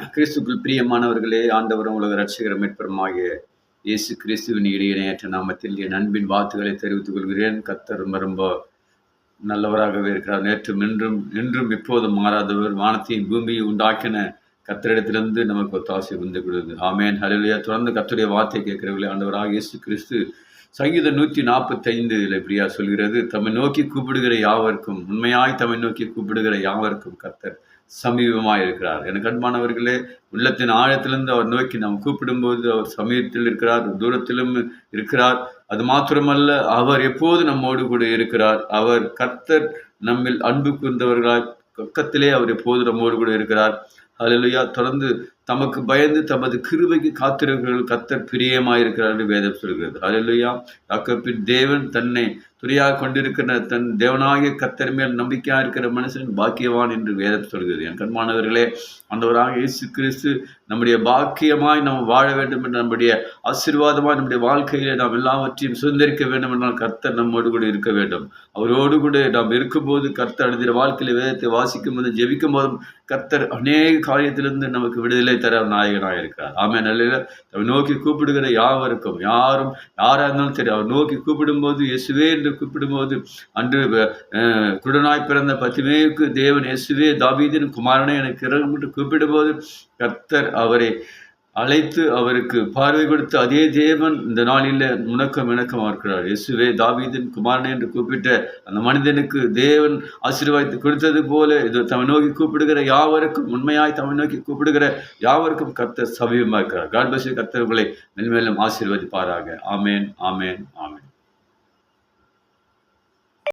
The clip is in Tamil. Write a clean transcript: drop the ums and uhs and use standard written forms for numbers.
கிறிஸ்துக்குள் பிரியமானவர்களே, ஆண்டவரும் உலக இரட்சகரும் மீட்பருமாகிய இயேசு கிறிஸ்துவின் இணையற்ற நாமத்தில் என் அன்பின் வாழ்த்துக்களை தெரிவித்துக் கொள்கிறேன். கர்த்தர் ரொம்ப நல்லவராகவே இருக்கிறார். நேற்றும் இன்றும் இன்றும் இப்போதும் மாறாதவர். வானத்தையும் பூமியை உண்டாக்கின கர்த்தரிடத்திலிருந்து நமக்கு ஒத்தாசை வந்து கொடுது. ஆமேன், ஹல்லேலூயா. தொடர்ந்து கர்த்தருடைய வார்த்தை கேட்கிறவர்களே, ஆண்டவராக இயேசு கிறிஸ்து சங்கீதம் 145 இப்படியா சொல்கிறது, தம்மை நோக்கி கூப்பிடுகிற யாவருக்கும், உண்மையாய் தம்மை நோக்கி கூப்பிடுகிற யாவருக்கும் கர்த்தர் சமீபமாக இருக்கிறார். எனக்கு அன்பானவர்களே, உள்ளத்தின் ஆழத்திலிருந்து அவர் நோக்கி நாம் கூப்பிடும்போது அவர் சமீபத்தில் இருக்கிறார், தூரத்திலும் இருக்கிறார். அது மாத்திரமல்ல, அவர் எப்போது நம்மோடு கூட இருக்கிறார். அவர் கர்த்தர் நம்மில் அன்பு கூர்ந்தவர்களால் பக்கத்திலே அவர் எப்போது நம்மோடு கூட இருக்கிறார். ஹல்லேலூயா. தொடர்ந்து தமக்கு பயந்து தமது கிருபைக்கு காத்திருக்கிறவர்கள் கர்த்தர் பிரியமாயிருக்கிறார் என்று வேதம் சொல்கிறது. ஹல்லேலூயா. யாக்கோபின் தேவன் தன்னை துணையாக கொண்டிருக்கிற தன் தேவனாகிய கர்த்தர் மேல் நம்பிக்கையாக இருக்கிற மனுஷன் பாக்கியவான் என்று வேதம் சொல்கிறது. என் கண்மானவர்களே, ஆண்டவராக இயேசு கிறிஸ்து நம்முடைய பாக்கியமாய் நாம் வாழ வேண்டும் என்று, நம்முடைய ஆசீர்வாதமாய் நம்முடைய வாழ்க்கையிலே நாம் எல்லாவற்றையும் சுதந்திரிக்க வேண்டும் என்றால் கர்த்தர் நம்மோடு கூட இருக்க வேண்டும். அவரோடு கூட நாம் இருக்கும்போது கர்த்தர் அடைந்த வாழ்க்கையில வேதத்தை வாசிக்கும் போது ஜெபிக்கும் போதும் கர்த்தர் அநேக காரியத்திலிருந்து நமக்கு விடுதலை தர நாயகனாக இருக்கிறார். ஆமென், அல்லேலூயா. அவர் நோக்கி கூப்பிடுகிற யாவருக்கும், யாரா இருந்தாலும் சரி, அவர் நோக்கி கூப்பிடும்போது, இயேசுவே என்று கூப்பிடும்போது, அன்று குருடனாய் பிறந்த பத்திமேவுக்கு தேவன் இயேசுவே தாவீதின் குமாரனை எனக்கு இரங்கும் என்று கூப்பிடும்போது கர்த்தர் அவரை அழைத்து அவருக்கு பார்வை கொடுத்து, அதே தேவன் இந்த நாளில் முணக்கம் இணக்கமாக இருக்கிறார். இயேசுவே தாவீதின் குமாரனை என்று கூப்பிட்ட அந்த மனிதனுக்கு தேவன் ஆசீர்வாதத்தை கொடுத்தது போல, இது தம்மை நோக்கி கூப்பிடுகிற யாவருக்கும், உண்மையாய் தம்மை நோக்கி கூப்பிடுகிற யாவருக்கும் கர்த்தர் சமீபமாக இருக்கிறார். God bless you. கர்த்தர் உங்களை மென்மேலும் ஆசீர்வதிப்பாராக. ஆமேன், ஆமேன், ஆமேன்.